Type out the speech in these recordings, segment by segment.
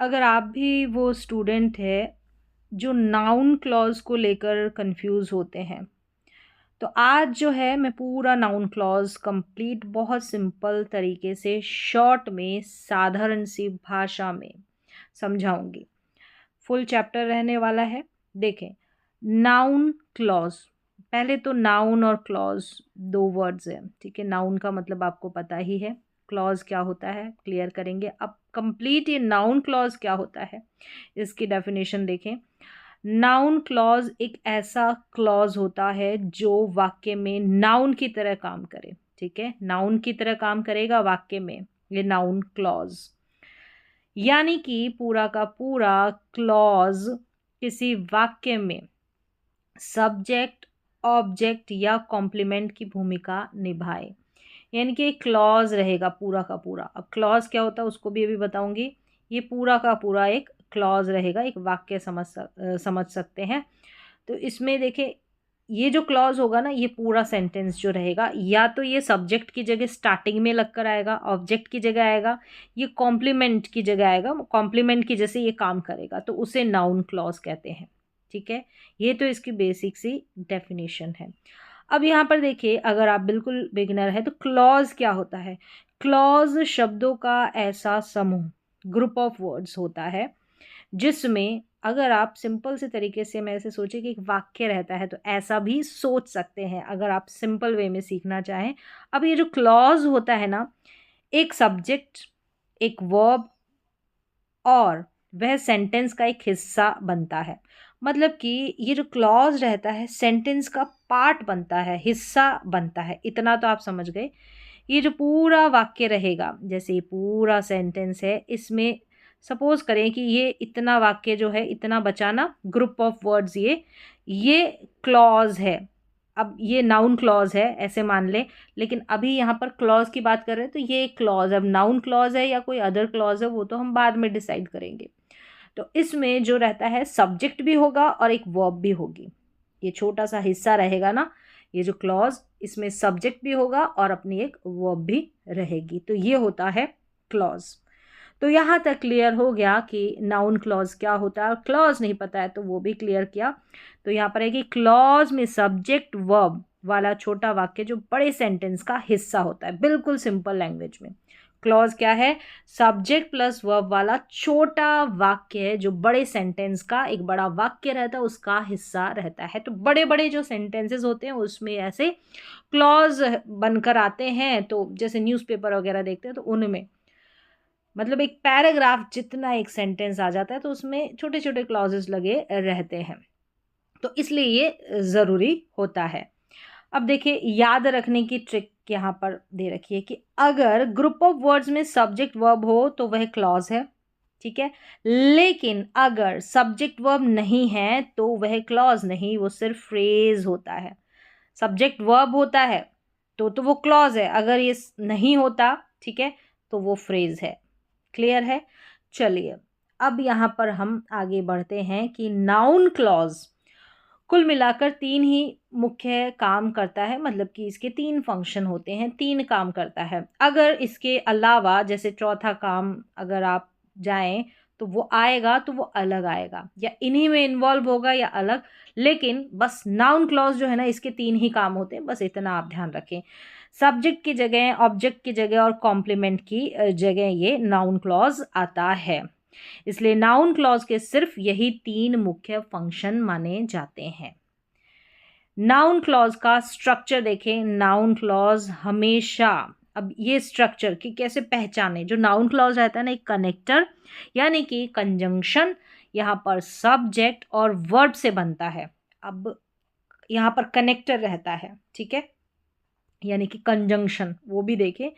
अगर आप भी वो स्टूडेंट है जो नाउन क्लॉज को लेकर कंफ्यूज होते हैं, तो आज जो है मैं पूरा नाउन क्लॉज कंप्लीट बहुत सिंपल तरीके से शॉर्ट में साधारण सी भाषा में समझाऊंगी। फुल चैप्टर रहने वाला है। देखें, नाउन क्लॉज, पहले तो नाउन और क्लॉज दो वर्ड्स हैं, ठीक है। नाउन का मतलब आपको पता ही है, क्लॉज क्या होता है क्लियर करेंगे। अब कंप्लीट ये नाउन क्लॉज क्या होता है इसकी डेफिनेशन देखें। नाउन क्लॉज एक ऐसा क्लॉज होता है जो वाक्य में नाउन की तरह काम करे, ठीक है। नाउन की तरह काम करेगा वाक्य में ये नाउन क्लॉज, यानी कि पूरा का पूरा क्लॉज किसी वाक्य में सब्जेक्ट, ऑब्जेक्ट या कॉम्प्लीमेंट की भूमिका निभाए। यानी कि एक क्लॉज रहेगा पूरा का पूरा। अब क्लॉज क्या होता है उसको भी अभी बताऊंगी। ये पूरा का पूरा एक क्लॉज रहेगा, एक वाक्य समझ सकते हैं। तो इसमें देखें, ये जो क्लॉज होगा ना, ये पूरा सेंटेंस जो रहेगा, या तो ये सब्जेक्ट की जगह स्टार्टिंग में लगकर आएगा, ऑब्जेक्ट की जगह आएगा, ये कॉम्प्लीमेंट की जगह आएगा, कॉम्प्लीमेंट की जैसे ये काम करेगा, तो उसे नाउन क्लॉज कहते हैं, ठीक है। ये तो इसकी बेसिक सी डेफिनेशन है। अब यहाँ पर देखिए, अगर आप बिल्कुल बिगिनर है तो क्लॉज क्या होता है। क्लॉज शब्दों का ऐसा समूह, ग्रुप ऑफ वर्ड्स होता है जिसमें, अगर आप सिंपल से तरीके से मैं ऐसे सोचे कि एक वाक्य रहता है, तो ऐसा भी सोच सकते हैं अगर आप सिंपल वे में सीखना चाहें। अब ये जो क्लॉज होता है ना, एक सब्जेक्ट, एक वर्ब और वह सेंटेंस का एक हिस्सा बनता है। मतलब कि ये जो क्लॉज रहता है सेंटेंस का पार्ट बनता है, हिस्सा बनता है। इतना तो आप समझ गए। ये जो पूरा वाक्य रहेगा, जैसे ये पूरा सेंटेंस है, इसमें सपोज करें कि ये इतना वाक्य जो है, इतना बचाना ग्रुप ऑफ वर्ड्स, ये क्लॉज है। अब ये नाउन क्लॉज है ऐसे मान लें, लेकिन अभी यहाँ पर क्लॉज की बात कर रहे हैं, तो ये क्लॉज अब नाउन क्लॉज है या कोई अदर क्लॉज है वो तो हम बाद में डिसाइड करेंगे। तो इसमें जो रहता है सब्जेक्ट भी होगा और एक वर्ब भी होगी। ये छोटा सा हिस्सा रहेगा ना, ये जो क्लॉज, इसमें सब्जेक्ट भी होगा और अपनी एक वर्ब भी रहेगी। तो ये होता है क्लॉज। तो यहाँ तक क्लियर हो गया कि नाउन क्लॉज क्या होता है। क्लॉज नहीं पता है तो वो भी क्लियर किया। तो यहाँ पर है कि क्लॉज में सब्जेक्ट वर्ब वाला छोटा वाक्य जो बड़े सेंटेंस का हिस्सा होता है। बिल्कुल सिंपल लैंग्वेज में क्लॉज क्या है, सब्जेक्ट प्लस वर्ब वाला छोटा वाक्य है जो बड़े सेंटेंस का, एक बड़ा वाक्य रहता है उसका हिस्सा रहता है। तो बड़े बड़े जो सेंटेंसेस होते हैं उसमें ऐसे क्लॉज बनकर आते हैं। तो जैसे न्यूज़पेपर वगैरह देखते हैं तो उनमें मतलब एक पैराग्राफ जितना एक सेंटेंस आ जाता है तो उसमें छोटे छोटे क्लॉजेस लगे रहते हैं। तो इसलिए ये ज़रूरी होता है। अब देखिए, याद रखने की ट्रिक यहाँ पर दे रखी है कि अगर ग्रुप ऑफ वर्ड्स में सब्जेक्ट वर्ब हो तो वह क्लॉज है, ठीक है। लेकिन अगर सब्जेक्ट वर्ब नहीं है तो वह क्लॉज नहीं, वो सिर्फ फ्रेज होता है। सब्जेक्ट वर्ब होता है तो वो क्लॉज है, अगर ये नहीं होता, ठीक है, तो वो फ्रेज है। क्लियर है। चलिए, अब यहाँ पर हम आगे बढ़ते हैं कि नाउन क्लॉज कुल मिलाकर तीन ही मुख्य काम करता है। मतलब कि इसके तीन फंक्शन होते हैं, तीन काम करता है। अगर इसके अलावा जैसे चौथा काम अगर आप जाएं तो वो आएगा तो वो अलग आएगा, या इन्हीं में इन्वॉल्व होगा या अलग। लेकिन बस नाउन क्लॉज जो है ना, इसके तीन ही काम होते हैं, बस इतना आप ध्यान रखें। सब्जेक्ट की जगह, ऑब्जेक्ट की जगह और कॉम्प्लीमेंट की जगह ये नाउन क्लॉज आता है। इसलिए नाउन क्लॉज के सिर्फ यही तीन मुख्य फंक्शन माने जाते हैं। नाउन क्लॉज का स्ट्रक्चर देखें। नाउन क्लॉज हमेशा, अब ये स्ट्रक्चर कि कैसे पहचाने, जो नाउन क्लॉज रहता है ना, एक कनेक्टर यानी कि कंजंक्शन, यहाँ पर सब्जेक्ट और वर्ब से बनता है। अब यहाँ पर कनेक्टर रहता है, ठीक है, यानी कि कंजंक्शन, वो भी देखें।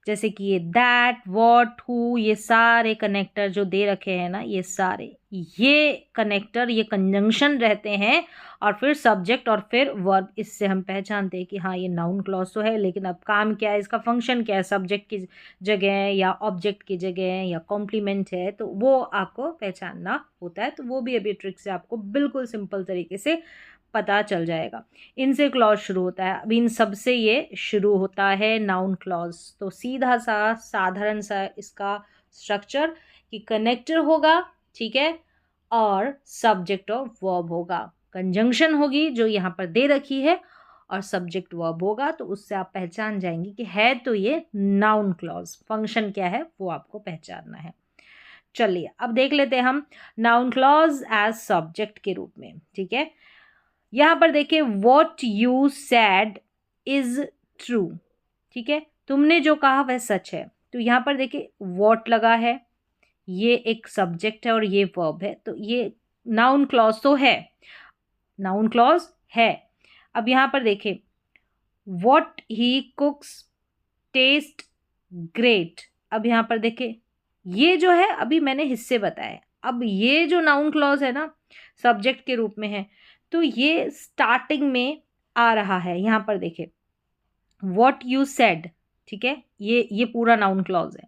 जैसे कि ये दैट, व्हाट, हु, ये सारे कनेक्टर जो दे रखे हैं ना, ये सारे ये कनेक्टर, ये कंजंक्शन रहते हैं। और फिर सब्जेक्ट और फिर वर्ब, इससे हम पहचानते हैं कि हाँ ये नाउन क्लॉज तो है, लेकिन अब काम क्या है, इसका फंक्शन क्या है, सब्जेक्ट की जगह या ऑब्जेक्ट की जगह या कॉम्प्लीमेंट है, तो वो आपको पहचानना होता है। तो वो भी अभी ट्रिक से आपको बिल्कुल सिंपल तरीके से पता चल जाएगा। इनसे क्लॉज शुरू होता है। अब इन सब से ये शुरू होता है नाउन क्लॉज। तो सीधा सा साधारण सा इसका स्ट्रक्चर, कि कनेक्टर होगा, ठीक है, और सब्जेक्ट और वर्ब होगा। कंजंक्शन होगी जो यहाँ पर दे रखी है और सब्जेक्ट वर्ब होगा, तो उससे आप पहचान जाएंगे कि है तो ये नाउन क्लॉज। फंक्शन क्या है वो आपको पहचानना है। चलिए अब देख लेते हैं हम नाउन क्लॉज एज सब्जेक्ट के रूप में, ठीक है। यहाँ पर देखिए what you sad is true, ठीक है, तुमने जो कहा वह सच है। तो यहाँ पर देखिए व्हाट लगा है, ये एक सब्जेक्ट है और ये वर्ब है, तो ये नाउन क्लॉज तो है, नाउन क्लॉज है। अब यहाँ पर देखिए what he cooks taste great. अब यहाँ पर देखिए ये जो है अभी मैंने हिस्से बताए, अब ये जो नाउन क्लॉज है ना सब्जेक्ट के रूप में है, तो ये स्टार्टिंग में आ रहा है। यहाँ पर देखिए व्हाट यू सेड, ठीक है, ये पूरा नाउन क्लॉज है,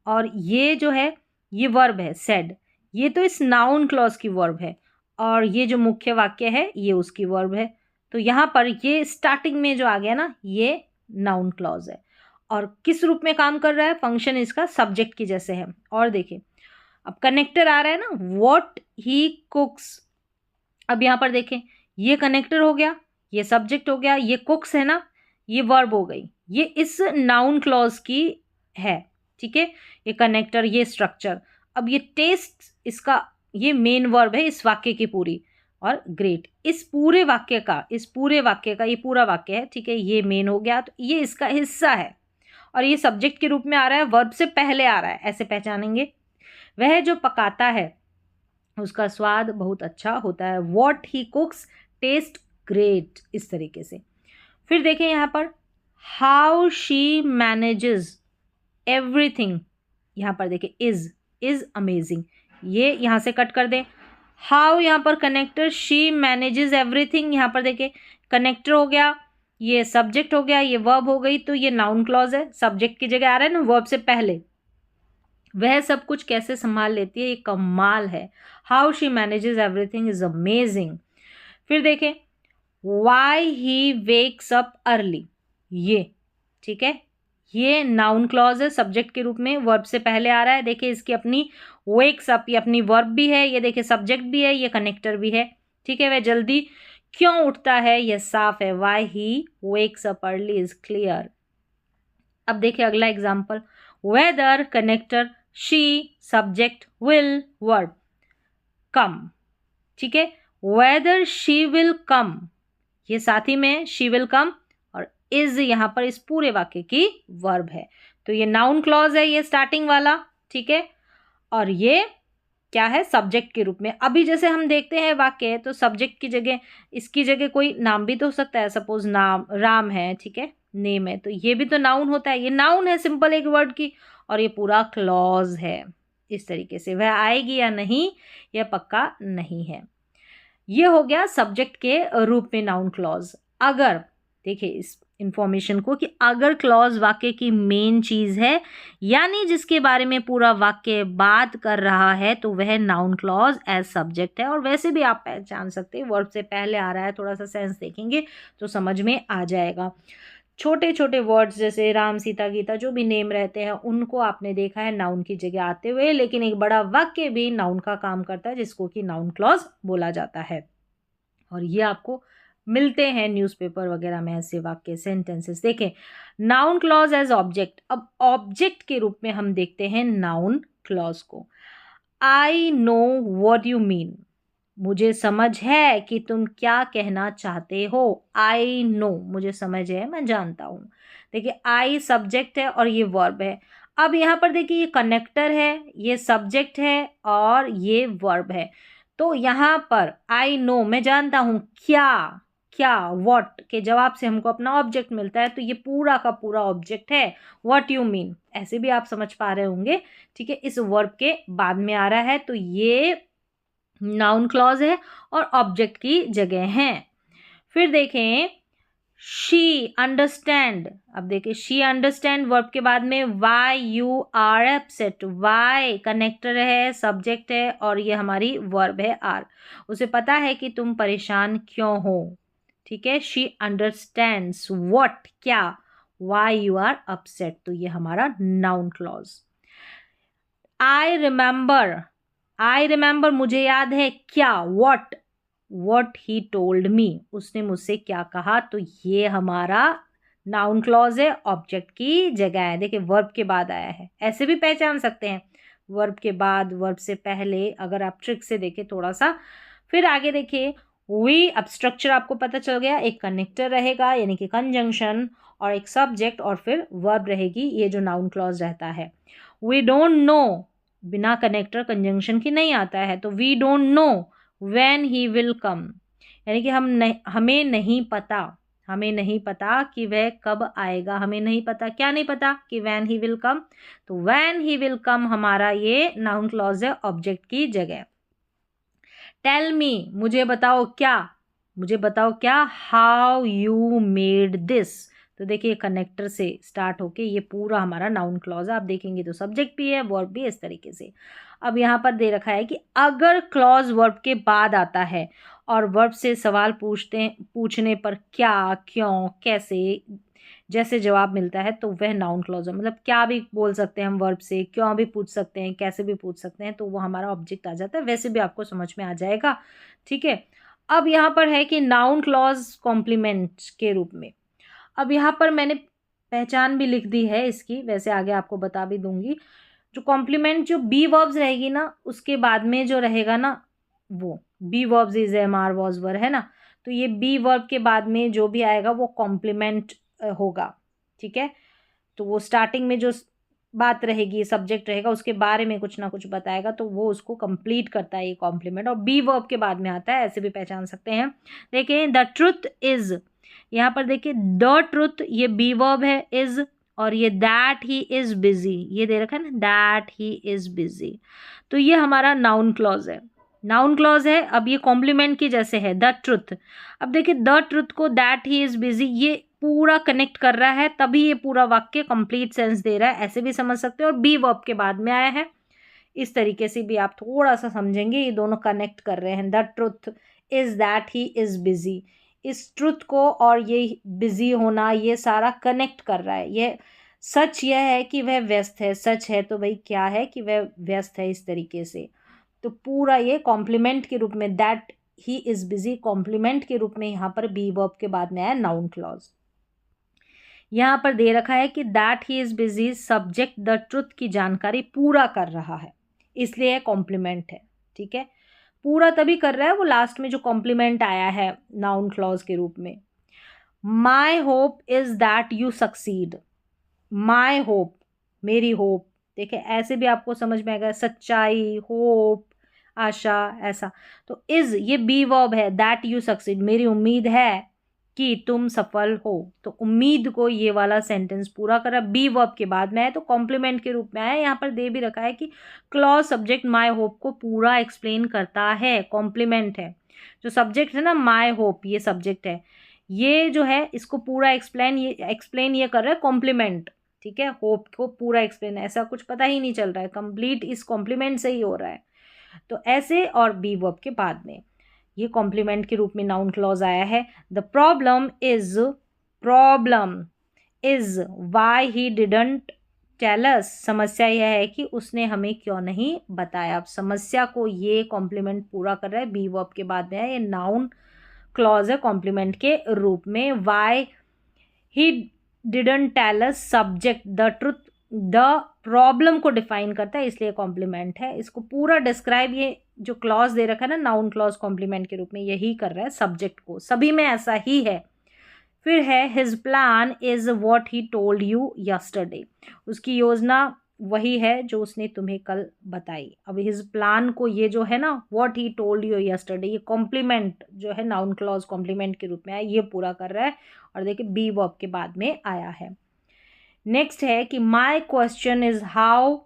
और ये जो है ये वर्ब है सेड, ये तो इस नाउन क्लॉज की वर्ब है, और ये जो मुख्य वाक्य है ये उसकी वर्ब है। तो यहाँ पर ये स्टार्टिंग में जो आ गया ना ये नाउन क्लॉज है, और किस रूप में काम कर रहा है, फंक्शन इसका सब्जेक्ट की जैसे है। और देखिए अब कनेक्टर आ रहा है ना व्हाट ही कुक्स। अब यहाँ पर देखें ये कनेक्टर हो गया, ये सब्जेक्ट हो गया, ये कुक्स है ना ये वर्ब हो गई, ये इस नाउन क्लॉज की है, ठीक है, ये कनेक्टर ये स्ट्रक्चर। अब ये टेस्ट इसका ये मेन वर्ब है इस वाक्य की पूरी, और ग्रेट इस पूरे वाक्य का, ये पूरा वाक्य है, ठीक है, ये मेन हो गया, तो ये इसका हिस्सा है, और ये सब्जेक्ट के रूप में आ रहा है, वर्ब से पहले आ रहा है, ऐसे पहचानेंगे। वह जो पकाता है उसका स्वाद बहुत अच्छा होता है, what he cooks taste great, इस तरीके से। फिर देखें यहाँ पर हाउ शी मैनेजेस एवरीथिंग, यहाँ पर देखिए इज अमेजिंग, ये यहाँ से कट कर दें। हाउ यहाँ पर कनेक्टर, शी मैनेजेस एवरीथिंग, यहाँ पर देखिए कनेक्टर हो गया, ये सब्जेक्ट हो गया, ये वर्ब हो गई, तो ये नाउन क्लॉज है, सब्जेक्ट की जगह आ रहा है ना वर्ब से पहले। वह सब कुछ कैसे संभाल लेती है, ये कमाल है। How she manages everything is amazing. फिर देखें Y he wakes up early, ये ठीक है, ये नाउन क्लॉज है सब्जेक्ट के रूप में, वर्ब से पहले आ रहा है। देखिए इसकी अपनी वेक्स अप, ये अपनी वर्ब भी है, ये देखिए सब्जेक्ट भी है, ये कनेक्टर भी है, ठीक है। वह जल्दी क्यों उठता है, यह साफ है, why he wakes up early is clear. अब देखिए अगला example, whether connector, she subject, will verb, come, ठीक है, वेदर शी विल कम, ये साथ ही में शी विल कम, और इज यहाँ पर इस पूरे वाक्य की वर्ब है, तो ये नाउन क्लॉज है ये स्टार्टिंग वाला, ठीक है, और ये क्या है सब्जेक्ट के रूप में। अभी जैसे हम देखते हैं वाक्य है तो सब्जेक्ट की जगह इसकी जगह कोई नाम भी तो हो सकता है, सपोज नाम राम है, ठीक है, नेम है, तो ये भी तो नाउन होता है, ये नाउन है सिंपल एक वर्ड की, और ये पूरा क्लॉज है। इस तरीके से वह आएगी या नहीं यह पक्का नहीं है। ये हो गया सब्जेक्ट के रूप में नाउन क्लॉज। अगर देखिए इस इंफॉर्मेशन को कि अगर क्लॉज वाक्य की मेन चीज है यानी जिसके बारे में पूरा वाक्य बात कर रहा है तो वह नाउन क्लॉज एज सब्जेक्ट है। और वैसे भी आप पहचान सकते हैं, वर्ब से पहले आ रहा है, थोड़ा सा सेंस देखेंगे तो समझ में आ जाएगा। छोटे छोटे वर्ड्स जैसे राम सीता गीता जो भी नेम रहते हैं उनको आपने देखा है नाउन की जगह आते हुए, लेकिन एक बड़ा वाक्य भी नाउन का काम करता है जिसको कि नाउन क्लॉज बोला जाता है। और ये आपको मिलते हैं न्यूज़पेपर वगैरह में ऐसे वाक्य सेंटेंसेस। देखें नाउन क्लॉज एज ऑब्जेक्ट, अब ऑब्जेक्ट के रूप में हम देखते हैं नाउन क्लॉज को। I know what you mean, मुझे समझ है कि तुम क्या कहना चाहते हो। आई नो मुझे समझ है, मैं जानता हूँ। देखिए आई सब्जेक्ट है और ये वर्ब है। अब यहाँ पर देखिए ये कनेक्टर है, ये सब्जेक्ट है और ये वर्ब है। तो यहाँ पर आई नो मैं जानता हूँ, क्या क्या व्हाट के जवाब से हमको अपना ऑब्जेक्ट मिलता है, तो ये पूरा का पूरा ऑब्जेक्ट है। व्हाट यू मीन ऐसे भी आप समझ पा रहे होंगे, ठीक है, इस वर्ब के बाद में आ रहा है, तो ये नाउन क्लॉज है और ऑब्जेक्ट की जगह है। फिर देखें शी अंडरस्टैंड, अब देखिए शी अंडरस्टैंड वर्ब के बाद में why you are upset, why connector है सब्जेक्ट है और ये हमारी वर्ब है आर, उसे पता है कि तुम परेशान क्यों हो, ठीक है। शी अंडरस्टैंड्स व्हाट क्या, वाई यू आर अपसेट, तो ये हमारा नाउन क्लॉज। आई रिमेंबर मुझे याद है, क्या, वॉट ही टोल्ड मी, उसने मुझसे क्या कहा। तो ये हमारा नाउन क्लॉज है, ऑब्जेक्ट की जगह है। देखिए वर्ब के बाद आया है, ऐसे भी पहचान सकते हैं, वर्ब के बाद, वर्ब से पहले, अगर आप ट्रिक से देखें थोड़ा सा। फिर आगे देखिए, वी, अब स्ट्रक्चर आपको पता चल गया, एक कनेक्टर रहेगा यानी कि कंजंक्शन, और एक सब्जेक्ट, और फिर वर्ब रहेगी, ये जो नाउन क्लॉज रहता है। वी डोंट नो, बिना कनेक्टर कंजंक्शन की नहीं आता है, तो we don't know when he will come, यानी कि हमें नहीं पता कि वह कब आएगा। हमें नहीं पता, क्या नहीं पता, कि व्हेन ही विल कम। तो व्हेन ही विल कम हमारा ये नाउन क्लॉज है, ऑब्जेक्ट की जगह। टेल मी, मुझे बताओ क्या, हाउ यू मेड दिस। तो देखिए कनेक्टर से स्टार्ट होके ये पूरा हमारा नाउन क्लॉज है। आप देखेंगे तो सब्जेक्ट भी है, वर्ब भी, इस तरीके से। अब यहाँ पर दे रखा है कि अगर क्लॉज वर्ब के बाद आता है और वर्ब से सवाल पूछने पर क्या, क्यों, कैसे जैसे जवाब मिलता है, तो वह नाउन क्लॉज है। मतलब क्या भी बोल सकते हैं हम वर्ब से, क्यों भी पूछ सकते हैं, कैसे भी पूछ सकते हैं, तो वो हमारा ऑब्जेक्ट आ जाता है। वैसे भी आपको समझ में आ जाएगा, ठीक है। अब यहाँ पर है कि नाउन क्लॉज कॉम्प्लीमेंट के रूप में। अब यहाँ पर मैंने पहचान भी लिख दी है इसकी, वैसे आगे आपको बता भी दूंगी। जो कॉम्प्लीमेंट, जो बी वर्ब्स रहेगी ना, उसके बाद में जो रहेगा ना, वो be verbs, is, am, are, was, were, है ना। तो ये बी वर्ब के बाद में जो भी आएगा वो कॉम्प्लीमेंट होगा, ठीक है। तो वो स्टार्टिंग में जो बात रहेगी, सब्जेक्ट रहेगा, उसके बारे में कुछ ना कुछ बताएगा, तो वो उसको कंप्लीट करता है ये कॉम्प्लीमेंट। और बी वर्ब के बाद में आता है, ऐसे भी पहचान सकते हैं। देखिए द ट्रुथ इज, यहाँ पर देखिए द ट्रुथ, ये बी वर्ब है, इज, और ये दैट ही इज बिजी, ये दे रखा है ना, दैट ही इज बिजी। तो ये हमारा नाउन क्लॉज है, अब ये कॉम्प्लीमेंट की जैसे है, द ट्रुथ। अब देखिए द ट्रुथ को दैट ही इज बिजी, ये पूरा कनेक्ट कर रहा है, तभी ये पूरा वाक्य कंप्लीट सेंस दे रहा है, ऐसे भी समझ सकते हो। और बी वर्ब के बाद में आया है, इस तरीके से भी आप थोड़ा सा समझेंगे, ये दोनों कनेक्ट कर रहे हैं। The truth is that he is busy, इस ट्रुथ को और ये बिजी होना, ये सारा कनेक्ट कर रहा है। ये सच यह है कि वह व्यस्त है, सच है तो भाई क्या है कि वह व्यस्त है, इस तरीके से। तो पूरा ये कॉम्प्लीमेंट के रूप में, that he is busy complement के रूप में यहाँ पर बी वर्ब के बाद में आया नाउन क्लॉज। यहाँ पर दे रखा है कि that he is busy subject the truth की जानकारी पूरा कर रहा है, इसलिए कॉम्प्लीमेंट है, ठीक है। पूरा तभी कर रहा है वो लास्ट में जो कॉम्प्लीमेंट आया है नाउन क्लॉज के रूप में। My hope is that you succeed, my hope, मेरी होप, देखिए ऐसे भी आपको समझ में आएगा, सच्चाई, होप, आशा, ऐसा। तो इज, ये बी वर्ब है, दैट यू सक्सीड, मेरी उम्मीद है कि तुम सफल हो। तो उम्मीद को ये वाला सेंटेंस पूरा करा, बी वर्ब के बाद में आया, तो कॉम्प्लीमेंट के रूप में आया। यहाँ पर दे भी रखा है कि क्लॉज सब्जेक्ट माई होप को पूरा एक्सप्लेन करता है, कॉम्प्लीमेंट है। जो सब्जेक्ट है ना, माई होप, ये सब्जेक्ट है, ये जो है इसको पूरा एक्सप्लेन ये कर रहा है कॉम्प्लीमेंट, ठीक है। होप को पूरा एक्सप्लेन, ऐसा कुछ पता ही नहीं चल रहा है, कंप्लीट इस कॉम्प्लीमेंट से ही हो रहा है। तो ऐसे, और बी वर्ब के बाद में ये कॉम्प्लीमेंट के रूप में नाउन क्लॉज आया है। The problem is why he didn't tell us, समस्या यह है कि उसने हमें क्यों नहीं बताया। अब समस्या को ये कॉम्प्लीमेंट पूरा कर रहा है, बी वर्ब के बाद में है, ये नाउन क्लॉज है कॉम्प्लीमेंट के रूप में। Why he didn't tell us subject the truth, the problem को डिफाइन करता है, इसलिए कॉम्प्लीमेंट है। इसको पूरा डिस्क्राइब, ये जो क्लॉज दे रखा है ना नाउन क्लॉज कॉम्प्लीमेंट के रूप में, यही कर रहा है सब्जेक्ट को, सभी में ऐसा ही है। फिर है his plan is what he told you yesterday, उसकी योजना वही है जो उसने तुम्हें कल बताई। अब हिज प्लान को, ये जो है ना what he told you yesterday, ये कॉम्प्लीमेंट जो है नाउन क्लॉज कॉम्प्लीमेंट के रूप में आया, ये पूरा कर रहा है। और देखिए बी वर्ब के बाद में आया है। नेक्स्ट है कि my question is how,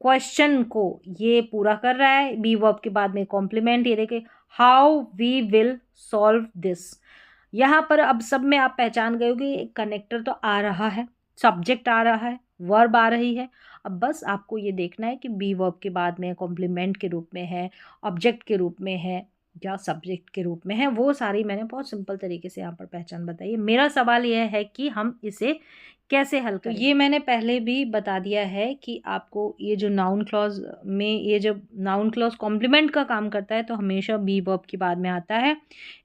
question को ये पूरा कर रहा है, बी वर्ब के बाद में कॉम्प्लीमेंट। ये देखिए how we will solve this, यहाँ पर अब सब में आप पहचान गए होगे, कनेक्टर तो आ रहा है, सब्जेक्ट आ रहा है, वर्ब आ रही है। अब बस आपको ये देखना है कि बी वर्ब के बाद में कॉम्प्लीमेंट के रूप में है, ऑब्जेक्ट के रूप में है, या सब्जेक्ट के रूप में है, वो सारी मैंने बहुत सिंपल तरीके से यहाँ पर पहचान बताई है। मेरा सवाल यह है कि हम इसे कैसे हल करें। तो ये मैंने पहले भी बता दिया है कि आपको ये जो नाउन क्लॉज में, ये जब नाउन क्लॉज कॉम्प्लीमेंट का काम करता है तो हमेशा बी वर्ब के बाद में आता है,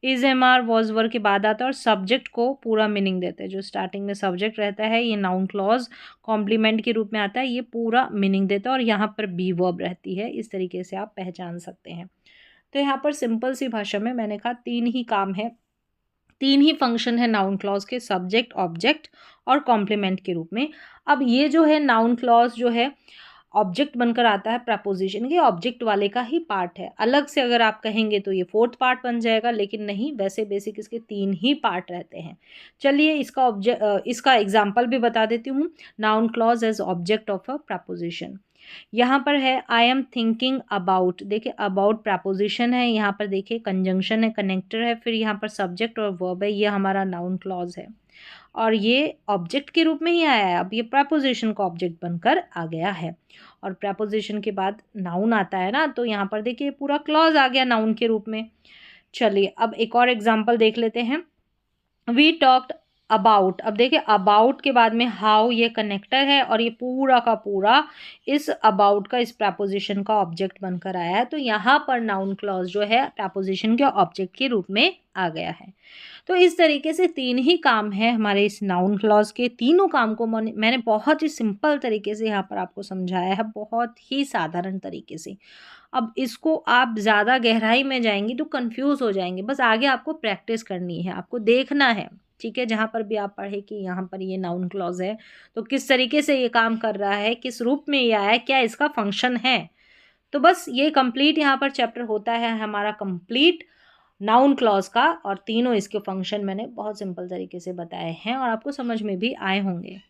is am are was were के बाद आता है और सब्जेक्ट को पूरा मीनिंग देता है। जो स्टार्टिंग में सब्जेक्ट रहता है ये नाउन क्लॉज कॉम्प्लीमेंट के रूप में आता है, ये पूरा मीनिंग देता है और यहाँ पर बी वर्ब रहती है। इस तरीके से आप पहचान सकते हैं। तो यहाँ पर सिंपल सी भाषा में मैंने कहा 3 ही काम है, 3 ही फंक्शन है नाउन क्लॉज के, सब्जेक्ट, ऑब्जेक्ट और कॉम्प्लीमेंट के रूप में। अब ये जो है नाउन क्लॉज जो है ऑब्जेक्ट बनकर आता है प्रपोजिशन के, ऑब्जेक्ट वाले का ही पार्ट है। अलग से अगर आप कहेंगे तो ये 4th पार्ट बन जाएगा, लेकिन नहीं, वैसे बेसिक इसके 3 ही पार्ट रहते हैं। चलिए इसका एग्जाम्पल भी बता देती हूँ। Noun clause as object of a preposition, यहाँ पर है आई एम थिंकिंग अबाउट। देखिए अबाउट प्रपोजिशन है, यहाँ पर देखिए कंजंक्शन है, कनेक्टर है, फिर यहाँ पर सब्जेक्ट और वर्ब है, ये हमारा नाउन क्लॉज है और ये ऑब्जेक्ट के रूप में ही आया है। अब ये प्रपोजिशन का ऑब्जेक्ट बनकर आ गया है और प्रपोजिशन के बाद नाउन आता है ना, तो यहाँ पर देखिए पूरा क्लॉज आ गया नाउन के रूप में। चलिए अब एक और एग्जाम्पल देख लेते हैं। वी टॉक्ड अबाउट, अब देखिए अबाउट के बाद में हाउ, ये कनेक्टर है और ये पूरा का पूरा इस अबाउट का, इस प्रपोजिशन का ऑब्जेक्ट बनकर आया है। तो यहाँ पर नाउन क्लॉज जो है प्रपोजिशन के ऑब्जेक्ट के रूप में आ गया है। तो इस तरीके से 3 ही काम है हमारे इस नाउन क्लॉज के। तीनों काम को मैंने बहुत ही सिंपल तरीके से यहाँ पर आपको समझाया है, बहुत ही साधारण तरीके से। अब इसको आप ज़्यादा गहराई में जाएंगी तो कंफ्यूज हो जाएंगे, बस आगे आपको प्रैक्टिस करनी है, आपको देखना है, ठीक है। जहाँ पर भी आप पढ़े कि यहाँ पर ये नाउन क्लॉज है तो किस तरीके से ये काम कर रहा है, किस रूप में ये आया है, क्या इसका फंक्शन है। तो बस ये कंप्लीट यहाँ पर चैप्टर होता है हमारा कंप्लीट नाउन क्लॉज का, और तीनों इसके फंक्शन मैंने बहुत सिंपल तरीके से बताए हैं और आपको समझ में भी आए होंगे।